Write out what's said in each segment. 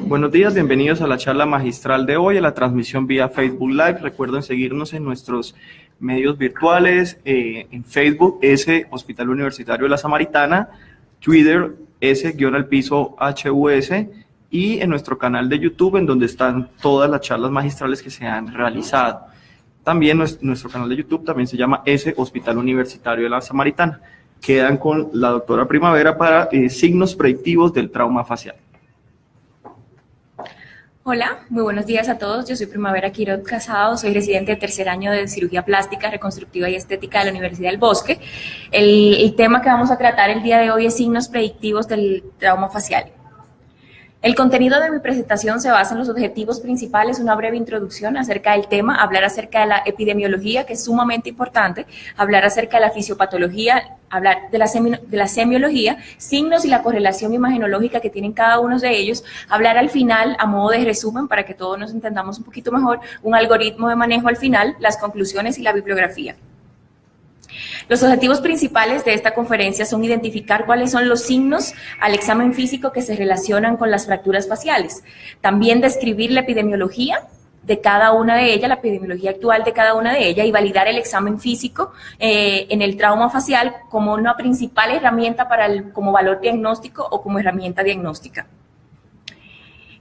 Buenos días, bienvenidos a la charla magistral de hoy, a la transmisión vía Facebook Live. Recuerden seguirnos en nuestros medios virtuales, en Facebook, Hospital Universitario de la Samaritana, Twitter, S_HUS, y en nuestro canal de YouTube, en donde están todas las charlas magistrales que se han realizado. También nuestro canal de YouTube también se llama Hospital Universitario de la Samaritana. Quedan con la doctora Primavera para signos predictivos del trauma facial. Hola, muy buenos días a todos. Yo soy Primavera Quiroz Casado, soy residente de tercer año de Cirugía Plástica, Reconstructiva y Estética de la Universidad del Bosque. El tema que vamos a tratar el día de hoy es signos predictivos del trauma facial. El contenido de mi presentación se basa en los objetivos principales, una breve introducción acerca del tema, hablar acerca de la epidemiología, que es sumamente importante, hablar acerca de la fisiopatología, hablar de la semiología, signos y la correlación imagenológica que tienen cada uno de ellos, hablar al final, a modo de resumen, para que todos nos entendamos un poquito mejor, un algoritmo de manejo al final, las conclusiones y la bibliografía. Los objetivos principales de esta conferencia son identificar cuáles son los signos al examen físico que se relacionan con las fracturas faciales. También describir la epidemiología de cada una de ellas, la epidemiología actual de cada una de ellas y validar el examen físico en el trauma facial como una principal herramienta como valor diagnóstico o como herramienta diagnóstica.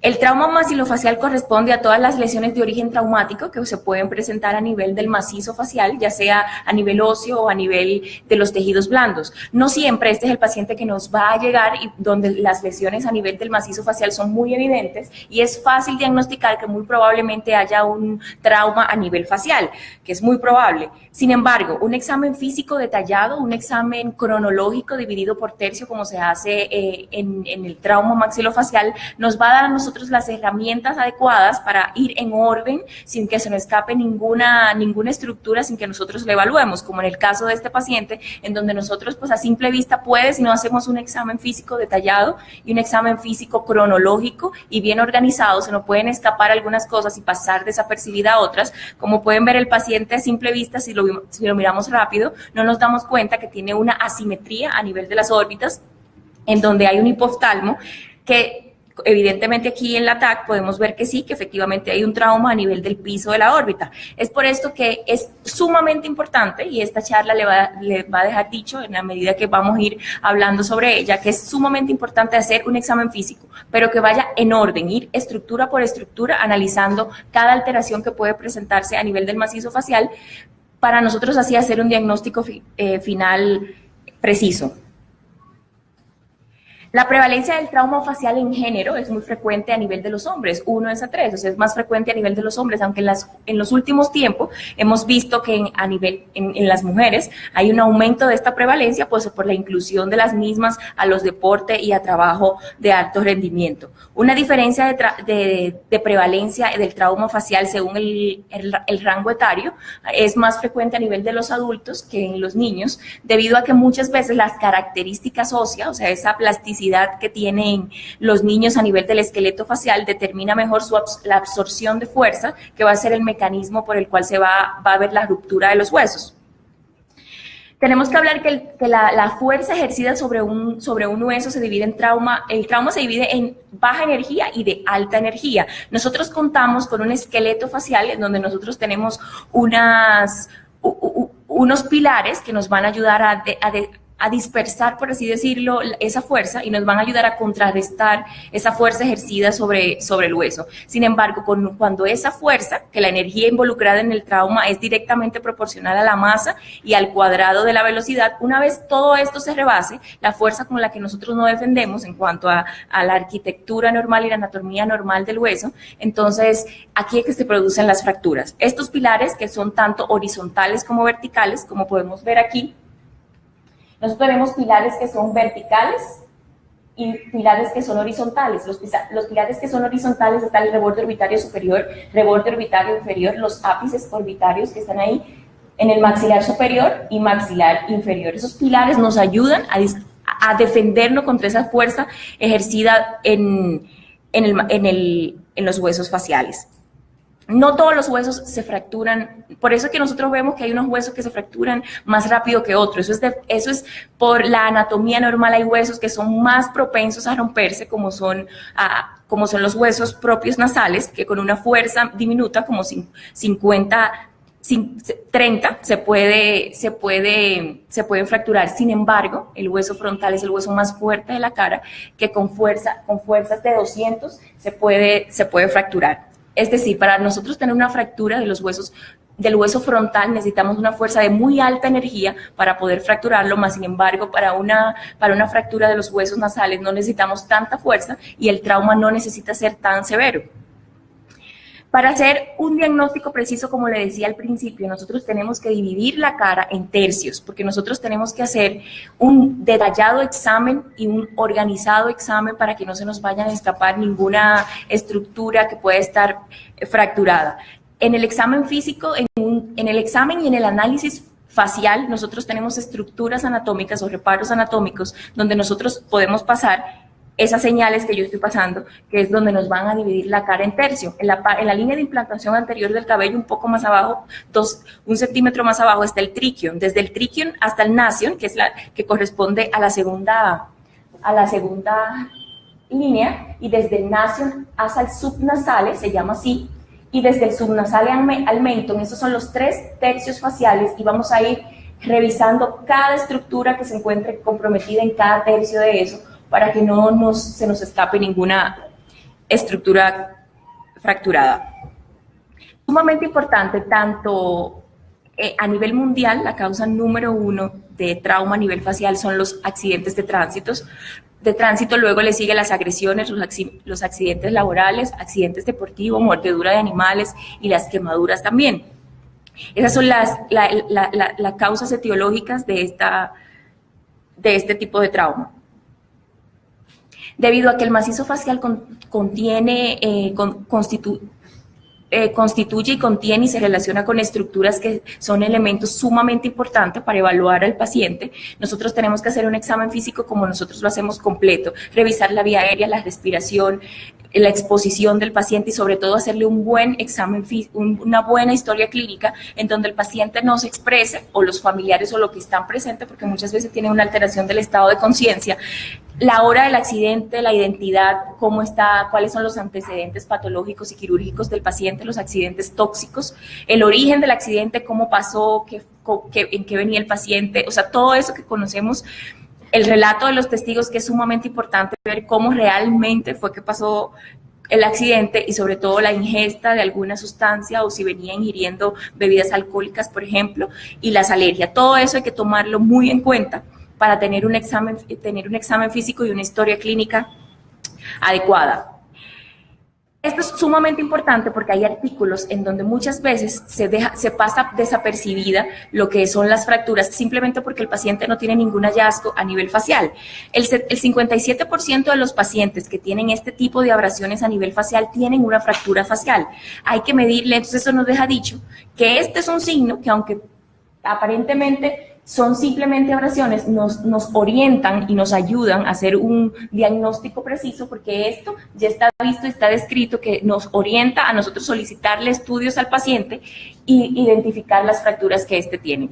El trauma maxilofacial corresponde a todas las lesiones de origen traumático que se pueden presentar a nivel del macizo facial, ya sea a nivel óseo o a nivel de los tejidos blandos. No siempre este es el paciente que nos va a llegar y donde las lesiones a nivel del macizo facial son muy evidentes y es fácil diagnosticar que muy probablemente haya un trauma a nivel facial, que es muy probable. Sin embargo, un examen físico detallado, un examen cronológico dividido por tercio, como se hace en el trauma maxilofacial, nos va a dar a nosotros las herramientas adecuadas para ir en orden sin que se nos escape ninguna estructura, sin que nosotros la evaluemos, como en el caso de este paciente, en donde nosotros pues a simple vista si no hacemos un examen físico detallado y un examen físico cronológico y bien organizado, se nos pueden escapar algunas cosas y pasar desapercibida a otras. Como pueden ver, el paciente a simple vista, si lo miramos rápido, no nos damos cuenta que tiene una asimetría a nivel de las órbitas, en donde hay un hipoftalmo que evidentemente aquí en la TAC podemos ver que sí, que efectivamente hay un trauma a nivel del piso de la órbita. Es por esto que es sumamente importante, y esta charla le va a dejar dicho en la medida que vamos a ir hablando sobre ella, que es sumamente importante hacer un examen físico, pero que vaya en orden, ir estructura por estructura, analizando cada alteración que puede presentarse a nivel del macizo facial, para nosotros así hacer un diagnóstico final preciso. La prevalencia del trauma facial en género es muy frecuente a nivel de los hombres, 1 es a 3, o sea, es más frecuente a nivel de los hombres, aunque en los últimos tiempos hemos visto que en las mujeres hay un aumento de esta prevalencia, pues por la inclusión de las mismas a los deportes y a trabajo de alto rendimiento. Una diferencia de prevalencia del trauma facial según el rango etario es más frecuente a nivel de los adultos que en los niños, debido a que muchas veces las características óseas, o sea, esa plasticidad que tienen los niños a nivel del esqueleto facial determina mejor la absorción de fuerza, que va a ser el mecanismo por el cual se va a ver la ruptura de los huesos. Tenemos que hablar que la fuerza ejercida sobre un hueso se divide en trauma. El trauma se divide en baja energía y de alta energía. Nosotros contamos con un esqueleto facial en donde nosotros tenemos unos pilares que nos van a ayudar a dispersar, por así decirlo, esa fuerza y nos van a ayudar a contrarrestar esa fuerza ejercida sobre el hueso. Sin embargo, cuando esa fuerza, que la energía involucrada en el trauma es directamente proporcional a la masa y al cuadrado de la velocidad, una vez todo esto se rebase, la fuerza con la que nosotros nos defendemos en cuanto a la arquitectura normal y la anatomía normal del hueso, entonces aquí es que se producen las fracturas. Estos pilares, que son tanto horizontales como verticales, como podemos ver aquí, nosotros tenemos pilares que son verticales y pilares que son horizontales. Los pilares que son horizontales están el reborde orbitario superior, reborde orbitario inferior, los ápices orbitarios que están ahí en el maxilar superior y maxilar inferior. Esos pilares nos ayudan a defendernos contra esa fuerza ejercida en los huesos faciales. no todos los huesos se fracturan, por eso es que nosotros vemos que hay unos huesos que se fracturan más rápido que otros, eso es por la anatomía normal. Hay huesos que son más propensos a romperse, como son los huesos propios nasales, que con una fuerza diminuta, como 30, se pueden fracturar. Sin embargo, el hueso frontal es el hueso más fuerte de la cara, que con fuerzas de 200 se puede fracturar. Es decir, para nosotros tener una fractura del hueso frontal necesitamos una fuerza de muy alta energía para poder fracturarlo, más sin embargo, para una fractura de los huesos nasales no necesitamos tanta fuerza y el trauma no necesita ser tan severo. Para hacer un diagnóstico preciso, como le decía al principio, nosotros tenemos que dividir la cara en tercios, porque nosotros tenemos que hacer un detallado examen y un organizado examen para que no se nos vayan a escapar ninguna estructura que pueda estar fracturada. En el examen físico, en el examen y en el análisis facial, nosotros tenemos estructuras anatómicas o reparos anatómicos donde nosotros podemos pasar esas señales que yo estoy pasando, que es donde nos van a dividir la cara en tercio. En la línea de implantación anterior del cabello, un poco más abajo, 1 centímetro más abajo, está el triquium. Desde el triquium hasta el nasion, que es la que corresponde a la segunda línea, y desde el nasion hasta el subnasale, se llama así, y desde el subnasale al mentón, esos son los 3 tercios faciales, y vamos a ir revisando cada estructura que se encuentre comprometida en cada tercio de eso, para que no se nos escape ninguna estructura fracturada. Sumamente importante, tanto a nivel mundial, la causa número 1 de trauma a nivel facial son los accidentes de tránsito, luego le sigue las agresiones, los accidentes laborales, accidentes deportivos, mordedura de animales y las quemaduras también. Esas son las causas etiológicas de este tipo de trauma. Debido a que el macizo facial constituye y contiene y se relaciona con estructuras que son elementos sumamente importantes para evaluar al paciente, nosotros tenemos que hacer un examen físico como nosotros lo hacemos completo, revisar la vía aérea, la respiración, la exposición del paciente y sobre todo hacerle un buen examen, una buena historia clínica en donde el paciente no se exprese o los familiares o los que están presentes, porque muchas veces tienen una alteración del estado de conciencia, la hora del accidente, la identidad, cómo está, cuáles son los antecedentes patológicos y quirúrgicos del paciente, los accidentes tóxicos, el origen del accidente, cómo pasó, en qué venía el paciente, o sea, todo eso que conocemos, el relato de los testigos, que es sumamente importante ver cómo realmente fue que pasó el accidente y sobre todo la ingesta de alguna sustancia o si venía ingiriendo bebidas alcohólicas, por ejemplo, y las alergias. Todo eso hay que tomarlo muy en cuenta para tener un examen físico y una historia clínica adecuada. Esto es sumamente importante porque hay artículos en donde muchas veces se pasa desapercibida lo que son las fracturas simplemente porque el paciente no tiene ningún hallazgo a nivel facial. El 57% de los pacientes que tienen este tipo de abrasiones a nivel facial tienen una fractura facial. Hay que medirle, entonces eso nos deja dicho que este es un signo que aunque aparentemente son simplemente abrasiones, nos orientan y nos ayudan a hacer un diagnóstico preciso, porque esto ya está visto, está descrito, que nos orienta a nosotros solicitarle estudios al paciente e identificar las fracturas que éste tiene.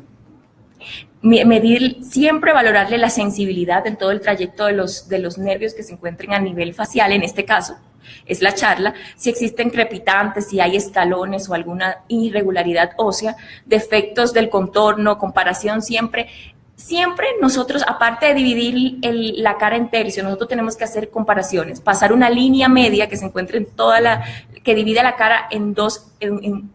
Medir, siempre valorarle la sensibilidad en todo el trayecto de los nervios que se encuentren a nivel facial, en este caso es la charla, si existen crepitantes, si hay escalones o alguna irregularidad ósea, defectos del contorno, comparación siempre nosotros, aparte de dividir la cara en tercios, nosotros tenemos que hacer comparaciones, pasar una línea media que se encuentre en que divide la cara en dos, en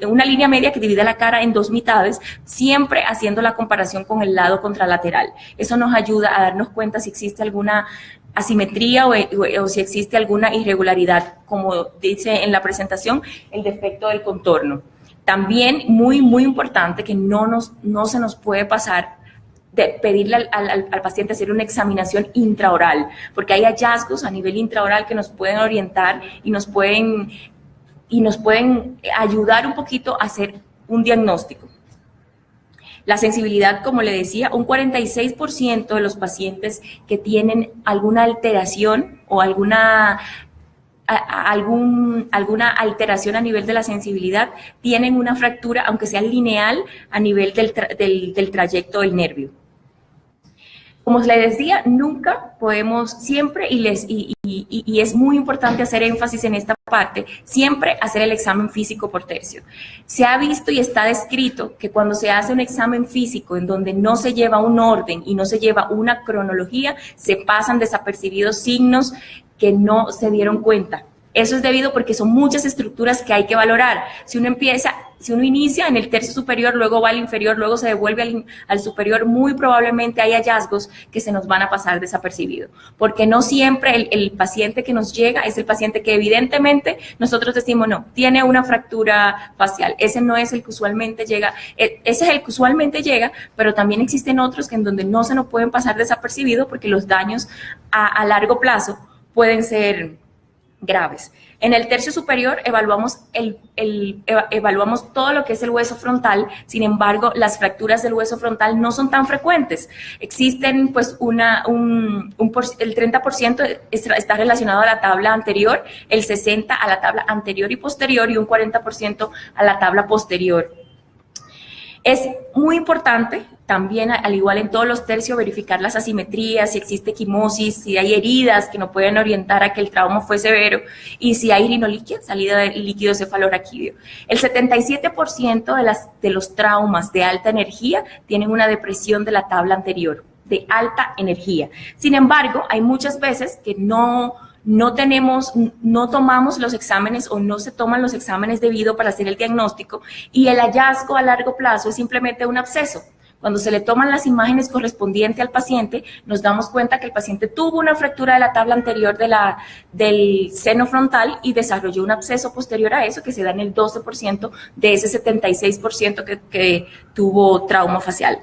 una línea media que divide la cara en 2 mitades, siempre haciendo la comparación con el lado contralateral. Eso nos ayuda a darnos cuenta si existe alguna asimetría o si existe alguna irregularidad, como dice en la presentación, el defecto del contorno. También muy, muy importante que no se nos puede pasar de pedirle al paciente hacer una examinación intraoral, porque hay hallazgos a nivel intraoral que nos pueden orientar y nos pueden ayudar un poquito a hacer un diagnóstico. La sensibilidad, como le decía, un 46% de los pacientes que tienen alguna alteración o alguna alguna alteración a nivel de la sensibilidad, tienen una fractura, aunque sea lineal, a nivel del trayecto del nervio. Como les decía, nunca podemos, siempre, y es muy importante hacer énfasis en esta parte, siempre hacer el examen físico por tercio. Se ha visto y está descrito que cuando se hace un examen físico en donde no se lleva un orden y no se lleva una cronología, se pasan desapercibidos signos que no se dieron cuenta. Eso es debido porque son muchas estructuras que hay que valorar. Si uno inicia en el tercio superior, luego va al inferior, luego se devuelve al superior, muy probablemente hay hallazgos que se nos van a pasar desapercibidos. Porque no siempre el paciente que nos llega es el paciente que evidentemente nosotros decimos, no, tiene una fractura facial. Ese no es el que usualmente llega, ese es el que usualmente llega, pero también existen otros que en donde no se nos pueden pasar desapercibidos porque los daños a largo plazo pueden ser graves. En el tercio superior evaluamos todo lo que es el hueso frontal. Sin embargo, las fracturas del hueso frontal no son tan frecuentes. Existen, pues, el 30% está relacionado a la tabla anterior, el 60% a la tabla anterior y posterior y un 40% a la tabla posterior. Es muy importante también, al igual en todos los tercios, verificar las asimetrías, si existe equimosis, si hay heridas que nos pueden orientar a que el trauma fue severo y si hay rinoliquia, salida de líquido cefalorraquídeo. El 77% de los traumas de alta energía tienen una depresión de la tabla anterior, de alta energía. Sin embargo, hay muchas veces que no tomamos los exámenes o no se toman los exámenes debido para hacer el diagnóstico y el hallazgo a largo plazo es simplemente un absceso. Cuando se le toman las imágenes correspondientes al paciente, nos damos cuenta que el paciente tuvo una fractura de la tabla anterior del seno frontal y desarrolló un absceso posterior a eso que se da en el 12% de ese 76% que tuvo trauma facial.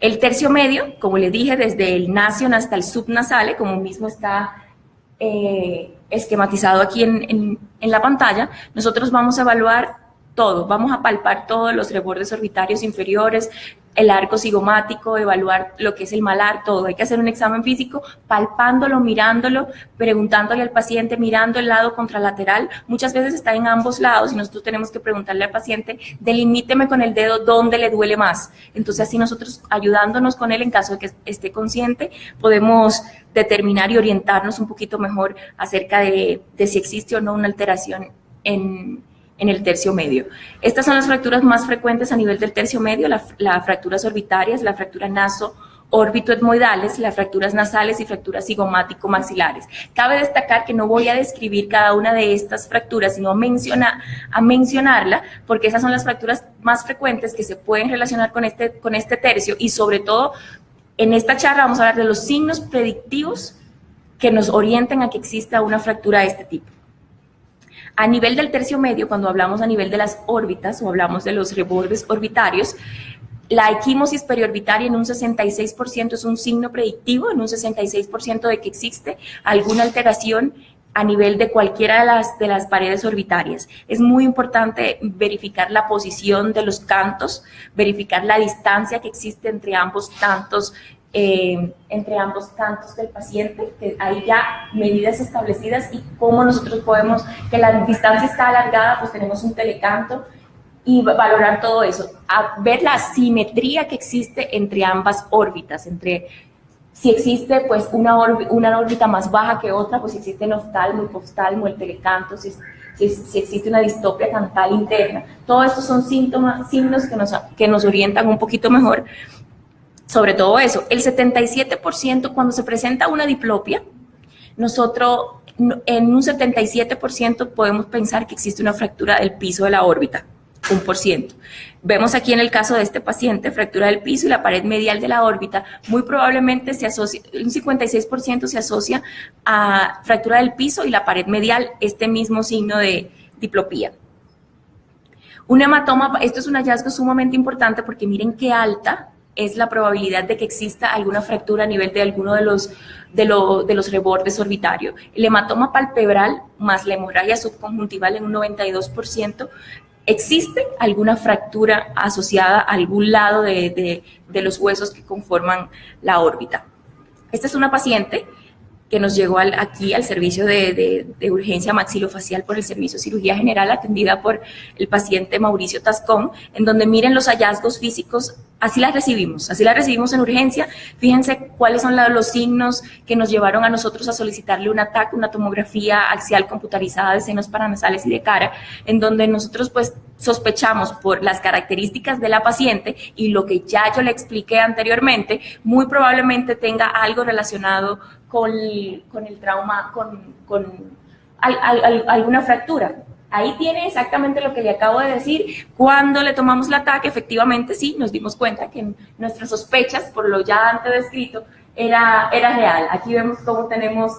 El tercio medio, como les dije, desde el nasion hasta el subnasale, como mismo está esquematizado aquí en la pantalla, nosotros vamos a evaluar todo, vamos a palpar todos los rebordes orbitarios inferiores, el arco cigomático, evaluar lo que es el malar, todo. Hay que hacer un examen físico palpándolo, mirándolo, preguntándole al paciente, mirando el lado contralateral. Muchas veces está en ambos lados y nosotros tenemos que preguntarle al paciente, delimíteme con el dedo dónde le duele más. Entonces así nosotros, ayudándonos con él en caso de que esté consciente, podemos determinar y orientarnos un poquito mejor acerca de si existe o no una alteración en el tercio medio. Estas son las fracturas más frecuentes a nivel del tercio medio, las fracturas orbitarias, la fractura naso-órbito-etmoidales, las fracturas nasales y fracturas cigomático-maxilares. Cabe destacar que no voy a describir cada una de estas fracturas, sino a mencionarla, porque esas son las fracturas más frecuentes que se pueden relacionar con este tercio y sobre todo en esta charla vamos a hablar de los signos predictivos que nos orienten a que exista una fractura de este tipo. A nivel del tercio medio, cuando hablamos a nivel de las órbitas o hablamos de los rebordes orbitarios, la equimosis periorbitaria en un 66% es un signo predictivo, en un 66% de que existe alguna alteración a nivel de cualquiera de las paredes orbitarias. Es muy importante verificar la posición de los cantos, verificar la distancia que existe entre ambos cantos del paciente, que hay ya medidas establecidas y cómo nosotros podemos, que la distancia está alargada, pues tenemos un telecanto y valorar todo eso, a ver la simetría que existe entre ambas órbitas, si existe pues una órbita más baja que otra, pues si existe el oftalmo, hipoftalmo, el telecanto, si existe una distopia cantal interna. Todo esto son signos que nos orientan un poquito mejor sobre todo eso. El 77% cuando se presenta una diplopia, nosotros en un 77% podemos pensar que existe una fractura del piso de la órbita, 1%. Vemos aquí en el caso de este paciente, fractura del piso y la pared medial de la órbita, muy probablemente se asocia, un 56% se asocia a fractura del piso y la pared medial, este mismo signo de diplopía. Un hematoma, esto es un hallazgo sumamente importante porque miren qué alta es la probabilidad de que exista alguna fractura a nivel de alguno de los rebordes orbitarios. El hematoma palpebral más la hemorragia subconjuntival en un 92%. ¿Existe alguna fractura asociada a algún lado de los huesos que conforman la órbita? Esta es una paciente que nos llegó aquí al servicio de urgencia maxilofacial por el Servicio de Cirugía General, atendida por el paciente Mauricio Tascón, en donde miren los hallazgos físicos. Así las recibimos en urgencia. Fíjense cuáles son los signos que nos llevaron a nosotros a solicitarle un TAC, una tomografía axial computarizada de senos paranasales y de cara, en donde nosotros pues sospechamos por las características de la paciente y lo que ya yo le expliqué anteriormente, muy probablemente tenga algo relacionado con el trauma, con alguna fractura. Ahí tiene exactamente lo que le acabo de decir. Cuando le tomamos el ataque, efectivamente sí, nos dimos cuenta que nuestras sospechas, por lo ya antes descrito, era real. Aquí vemos cómo tenemos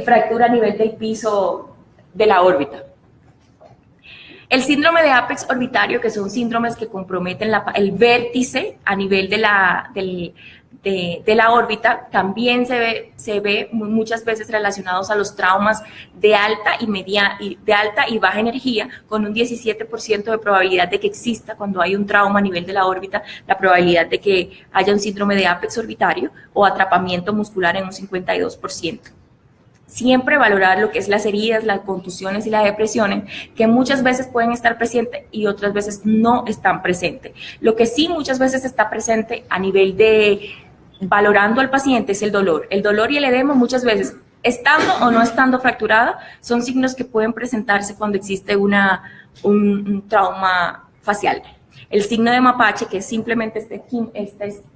fractura a nivel del piso de la órbita. El síndrome de apex orbitario, que son síndromes que comprometen el vértice a nivel de la órbita, también se ve muchas veces relacionados a los traumas de alta y baja energía, con un 17% de probabilidad de que exista, cuando hay un trauma a nivel de la órbita, la probabilidad de que haya un síndrome de apex orbitario o atrapamiento muscular en un 52%. Siempre valorar lo que es las heridas, las contusiones y las depresiones, que muchas veces pueden estar presentes y otras veces no están presentes. Lo que sí muchas veces está presente a nivel de valorando al paciente es el dolor. El dolor y el edema muchas veces, estando o no estando fracturada, son signos que pueden presentarse cuando existe un trauma facial. El signo de mapache, que es simplemente esta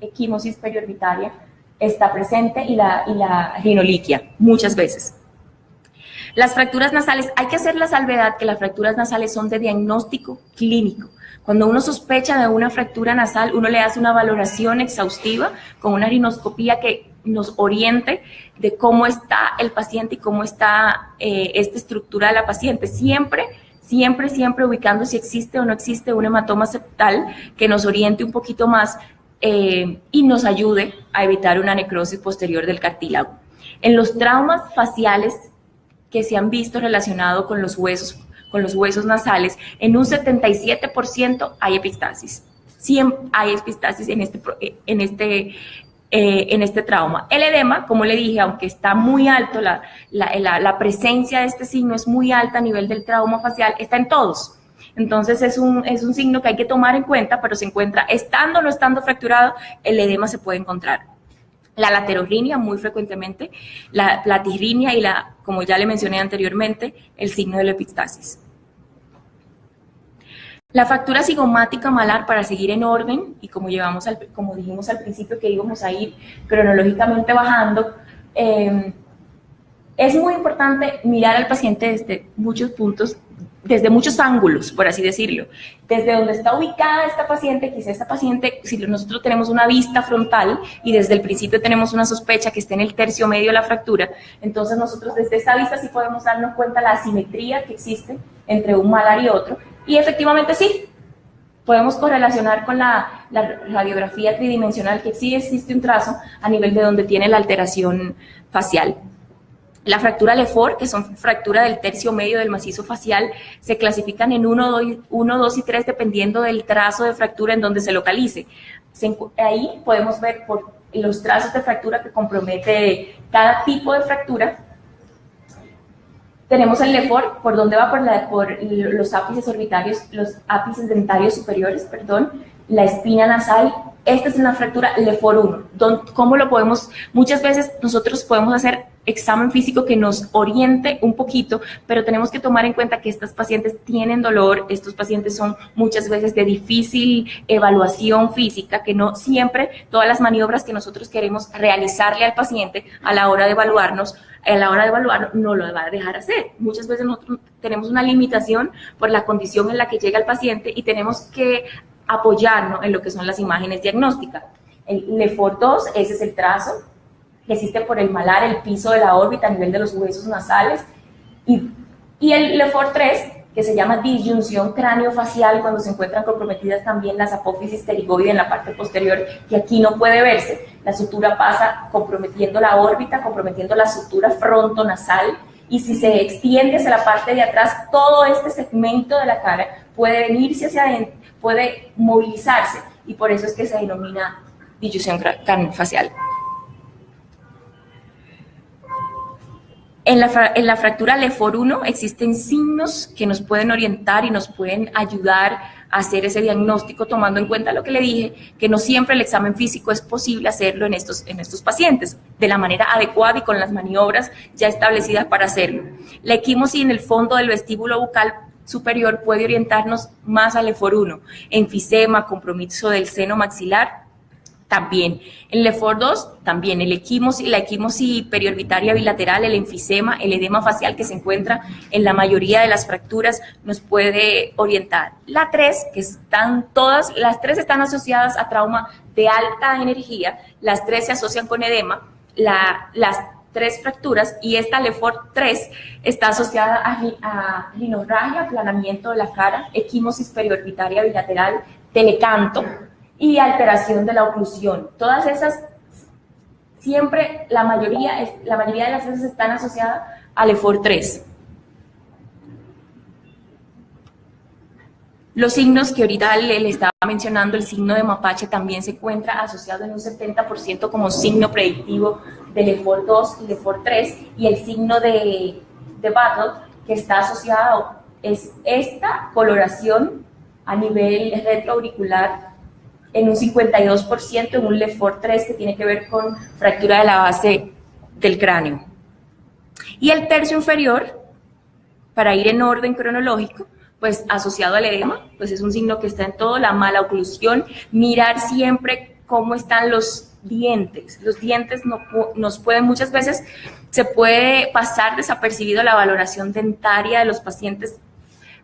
equimosis periorbitaria, está presente, y la rinoliquia, muchas veces. Las fracturas nasales, hay que hacer la salvedad que las fracturas nasales son de diagnóstico clínico. Cuando uno sospecha de una fractura nasal, uno le hace una valoración exhaustiva con una rinoscopía que nos oriente de cómo está el paciente y cómo está esta estructura de la paciente. Siempre ubicando si existe o no existe un hematoma septal que nos oriente un poquito más y nos ayude a evitar una necrosis posterior del cartílago. En los traumas faciales que se han visto relacionados con los huesos nasales, en un 77% hay epistasis. Siempre hay epistasis en este trauma. El edema, como le dije, aunque está muy alto, la presencia de este signo es muy alta a nivel del trauma facial, está en todos. Entonces es un signo que hay que tomar en cuenta, pero se encuentra, estando o no estando fracturado, el edema se puede encontrar. La laterorrinia, muy frecuentemente, la platirrinia y como ya le mencioné anteriormente, el signo de la epistasis. La fractura cigomática malar, para seguir en orden, y como dijimos al principio que íbamos a ir cronológicamente bajando, es muy importante mirar al paciente desde muchos puntos, desde muchos ángulos, por así decirlo. Desde donde está ubicada esta paciente, quizá esta paciente, si nosotros tenemos una vista frontal y desde el principio tenemos una sospecha que esté en el tercio medio de la fractura, entonces nosotros desde esta vista sí podemos darnos cuenta de la asimetría que existe entre un malar y otro, y efectivamente sí, podemos correlacionar con la radiografía tridimensional que sí existe un trazo a nivel de donde tiene la alteración facial. La fractura Lefort, que son fracturas del tercio medio del macizo facial, se clasifican en 1, 2 y 3 dependiendo del trazo de fractura en donde se localice. Ahí podemos ver por los trazos de fractura que compromete cada tipo de fractura. Tenemos el Lefort, por donde va por los ápices orbitarios, los ápices dentarios superiores, perdón, la espina nasal. Esta es una fractura Lefort 1. ¿Cómo lo podemos? Muchas veces nosotros podemos hacer examen físico que nos oriente un poquito, pero tenemos que tomar en cuenta que estas pacientes tienen dolor, estos pacientes son muchas veces de difícil evaluación física, que no siempre todas las maniobras que nosotros queremos realizarle al paciente a la hora de evaluarnos, no lo va a dejar hacer. Muchas veces nosotros tenemos una limitación por la condición en la que llega el paciente y tenemos que apoyarnos en lo que son las imágenes diagnósticas. El Lefort 2, ese es el trazo que existe por el malar, el piso de la órbita a nivel de los huesos nasales, y el Lefort 3, que se llama disyunción cráneo-facial, cuando se encuentran comprometidas también las apófisis pterigoides en la parte posterior, que aquí no puede verse. La sutura pasa comprometiendo la órbita, comprometiendo la sutura frontonasal, y si se extiende hacia la parte de atrás, todo este segmento de la cara puede venirse hacia adentro, puede movilizarse, y por eso es que se denomina disyunción cráneo-facial. En la fractura LEFOR1 existen signos que nos pueden orientar y nos pueden ayudar a hacer ese diagnóstico, tomando en cuenta lo que le dije, que no siempre el examen físico es posible hacerlo en estos pacientes de la manera adecuada y con las maniobras ya establecidas para hacerlo. La equimosis en el fondo del vestíbulo bucal superior puede orientarnos más al LEFOR1, enfisema, compromiso del seno maxilar. También, en LEFOR2, también la equimosis periorbitaria bilateral, el enfisema, el edema facial que se encuentra en la mayoría de las fracturas nos puede orientar. La 3, las 3 están asociadas a trauma de alta energía, las 3 se asocian con edema, las 3 fracturas, y esta LEFOR3 está asociada a rinorragia, aplanamiento de la cara, equimosis periorbitaria bilateral, telecanto y alteración de la oclusión. Todas esas, siempre, la mayoría de las veces están asociadas al LEFOR3. Los signos que ahorita le estaba mencionando, el signo de mapache también se encuentra asociado en un 70% como signo predictivo de LEFOR2 y LEFOR3, y el signo de Battle, que está asociado, es esta coloración a nivel retroauricular en un 52%, en un LEFOR3 que tiene que ver con fractura de la base del cráneo. Y el tercio inferior, para ir en orden cronológico, pues asociado al edema, pues es un signo que está en todo, la mala oclusión, mirar siempre cómo están los dientes. Los dientes nos pueden, muchas veces se puede pasar desapercibido la valoración dentaria de los pacientes,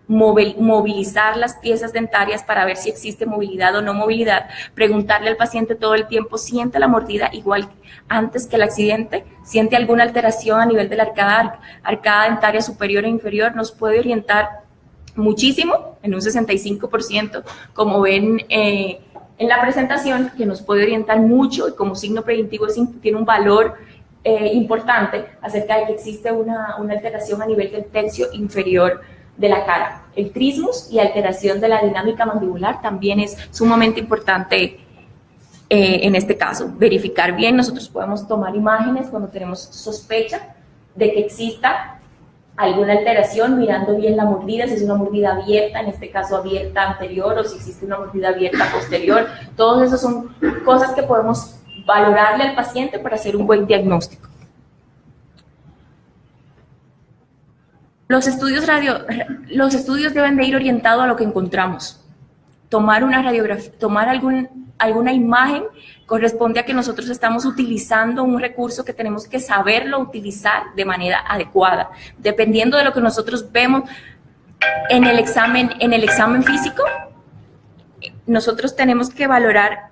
movilizar las piezas dentarias para ver si existe movilidad o no movilidad, preguntarle al paciente todo el tiempo, ¿siente la mordida igual antes que el accidente? ¿Siente alguna alteración a nivel de la arcada dentaria superior e inferior? Nos puede orientar muchísimo, en un 65%, como ven en la presentación, que nos puede orientar mucho, y como signo predictivo tiene un valor importante acerca de que existe una alteración a nivel del tercio inferior de la cara. El trismus y alteración de la dinámica mandibular también es sumamente importante en este caso. Verificar bien, nosotros podemos tomar imágenes cuando tenemos sospecha de que exista alguna alteración, mirando bien la mordida, si es una mordida abierta, en este caso abierta anterior, o si existe una mordida abierta posterior. Todas esas son cosas que podemos valorarle al paciente para hacer un buen diagnóstico. Los estudios deben de ir orientados a lo que encontramos. Tomar una radiografía, tomar alguna imagen corresponde a que nosotros estamos utilizando un recurso que tenemos que saberlo utilizar de manera adecuada. Dependiendo de lo que nosotros vemos en el examen físico, nosotros tenemos que valorar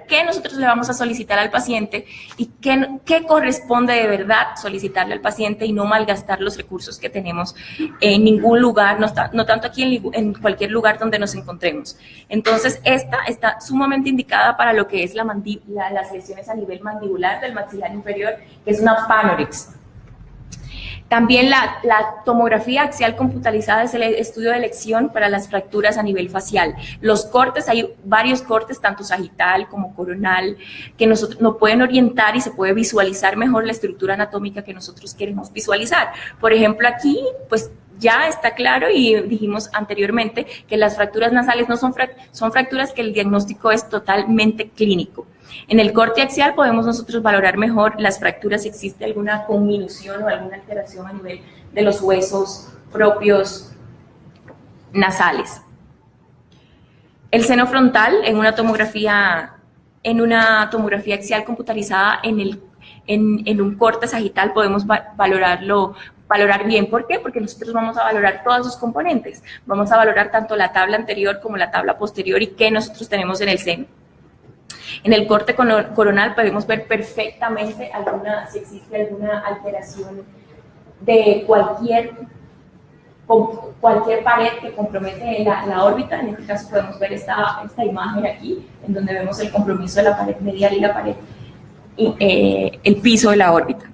qué nosotros le vamos a solicitar al paciente y qué corresponde de verdad solicitarle al paciente, y no malgastar los recursos que tenemos en ningún lugar, no tanto aquí en cualquier lugar donde nos encontremos. Entonces, esta está sumamente indicada para lo que es las lesiones a nivel mandibular del maxilar inferior, que es una Panorex. También la tomografía axial computarizada es el estudio de elección para las fracturas a nivel facial. Los cortes, hay varios cortes, tanto sagital como coronal, que nos pueden orientar y se puede visualizar mejor la estructura anatómica que nosotros queremos visualizar. Por ejemplo, aquí, pues ya está claro, y dijimos anteriormente que las fracturas nasales no son fracturas que el diagnóstico es totalmente clínico. En el corte axial podemos nosotros valorar mejor las fracturas, si existe alguna conminución o alguna alteración a nivel de los huesos propios nasales. El seno frontal, en una tomografía axial computarizada en un corte sagital, podemos valorar bien. ¿Por qué? Porque nosotros vamos a valorar todos sus componentes. Vamos a valorar tanto la tabla anterior como la tabla posterior y qué nosotros tenemos en el seno. En el corte coronal podemos ver perfectamente si existe alguna alteración de cualquier pared que compromete la órbita. En este caso podemos ver esta imagen aquí, en donde vemos el compromiso de la pared medial y la pared, el piso de la órbita.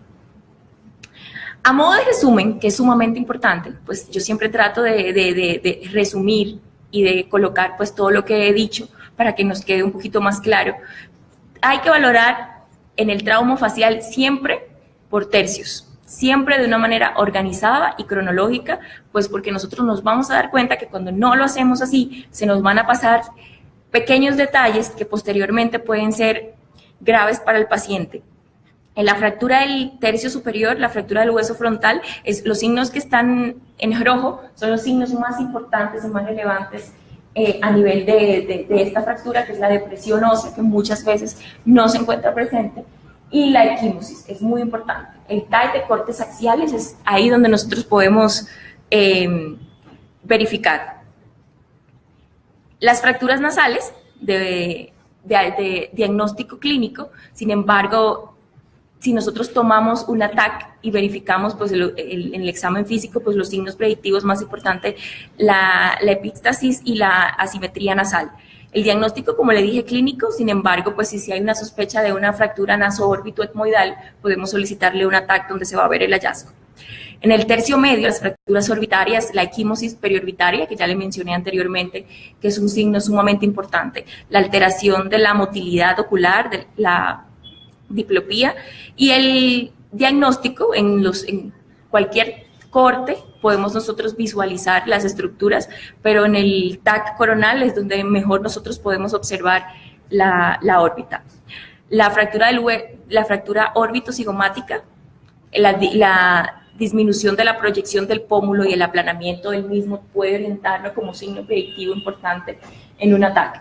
A modo de resumen, que es sumamente importante, pues yo siempre trato de resumir y de colocar pues todo lo que he dicho para que nos quede un poquito más claro. Hay que valorar en el trauma facial siempre por tercios. siempre de una manera organizada y cronológica, pues porque nosotros nos vamos a dar cuenta que cuando no lo hacemos así, se nos van a pasar pequeños detalles que posteriormente pueden ser graves para el paciente. En la fractura del tercio superior, la fractura del hueso frontal, los signos que están en rojo son los signos más importantes y más relevantes a nivel de esta fractura, que es la depresión ósea, que muchas veces no se encuentra presente, y la equimosis, es muy importante. El TAC de cortes axiales es ahí donde nosotros podemos verificar. Las fracturas nasales de diagnóstico clínico, sin embargo, si nosotros tomamos un TAC y verificamos pues, en el examen físico pues, los signos predictivos más importantes, la epístasis y la asimetría nasal. El diagnóstico, como le dije, clínico, sin embargo, pues si hay una sospecha de una fractura naso-órbito-etmoidal, podemos solicitarle un TAC donde se va a ver el hallazgo. En el tercio medio, las fracturas orbitarias, la equimosis periorbitaria, que ya le mencioné anteriormente, que es un signo sumamente importante, la alteración de la motilidad ocular, de la diplopía, y el diagnóstico en cualquier corte podemos nosotros visualizar las estructuras, pero en el TAC coronal es donde mejor nosotros podemos observar la órbita. La fractura órbito-cigomática, la disminución de la proyección del pómulo y el aplanamiento del mismo puede orientarlo como signo predictivo importante en un ataque.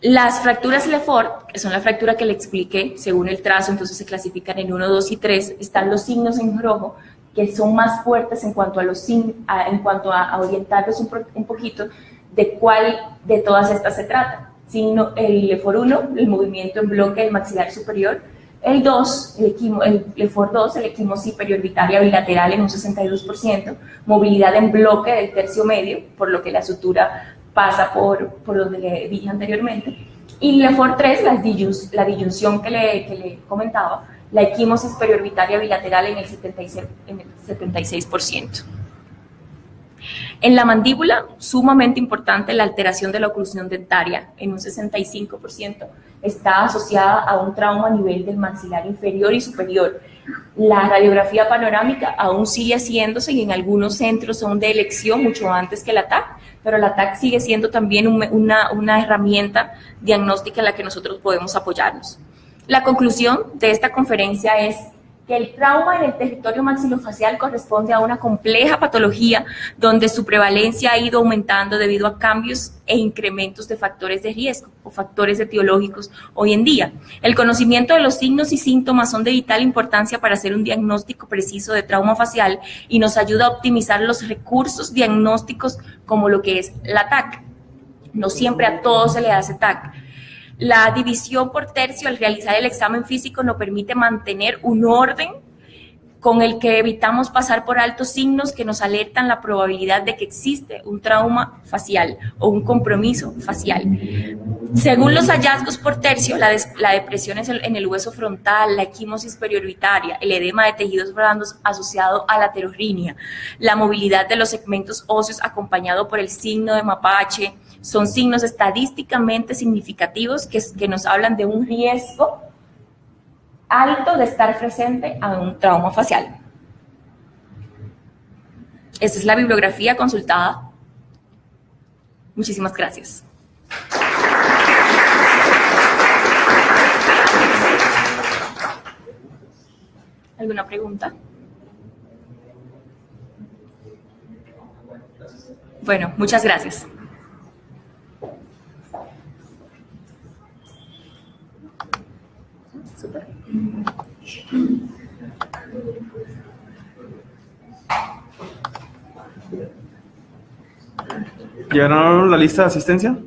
Las fracturas Lefort, que son la fractura que le expliqué, según el trazo, entonces se clasifican en 1, 2 y 3, están los signos en rojo, que son más fuertes en cuanto a orientarlos un poquito de cuál de todas estas se trata. El Lefort 1, el movimiento en bloque del maxilar superior; el 2, el Lefort 2, el equimosis periorbitaria bilateral en un 62%, movilidad en bloque del tercio medio, por lo que la sutura pasa por donde le dije anteriormente, y Lefort 3, la disyunción que le comentaba, la equimosis periorbitaria bilateral en el 76%. En la mandíbula, sumamente importante la alteración de la oclusión dentaria, en un 65%, está asociada a un trauma a nivel del maxilar inferior y superior. La radiografía panorámica aún sigue haciéndose y en algunos centros son de elección mucho antes que la TAC, pero la TAC sigue siendo también una herramienta diagnóstica en la que nosotros podemos apoyarnos. La conclusión de esta conferencia es que el trauma en el territorio maxilofacial corresponde a una compleja patología donde su prevalencia ha ido aumentando debido a cambios e incrementos de factores de riesgo o factores etiológicos hoy en día. El conocimiento de los signos y síntomas son de vital importancia para hacer un diagnóstico preciso de trauma facial y nos ayuda a optimizar los recursos diagnósticos como lo que es la TAC. No siempre a todos se le hace TAC. La división por tercio al realizar el examen físico nos permite mantener un orden con el que evitamos pasar por altos signos que nos alertan la probabilidad de que existe un trauma facial o un compromiso facial. Según los hallazgos por tercio, la depresión en el hueso frontal, la equimosis periorbitaria, el edema de tejidos blandos asociado a la aterorrinea, la movilidad de los segmentos óseos acompañado por el signo de mapache, son signos estadísticamente significativos que nos hablan de un riesgo alto de estar presente a un trauma facial. Esta es la bibliografía consultada. Muchísimas gracias. ¿Alguna pregunta? Bueno, muchas gracias. Super. ¿Llegaron la lista de asistencia?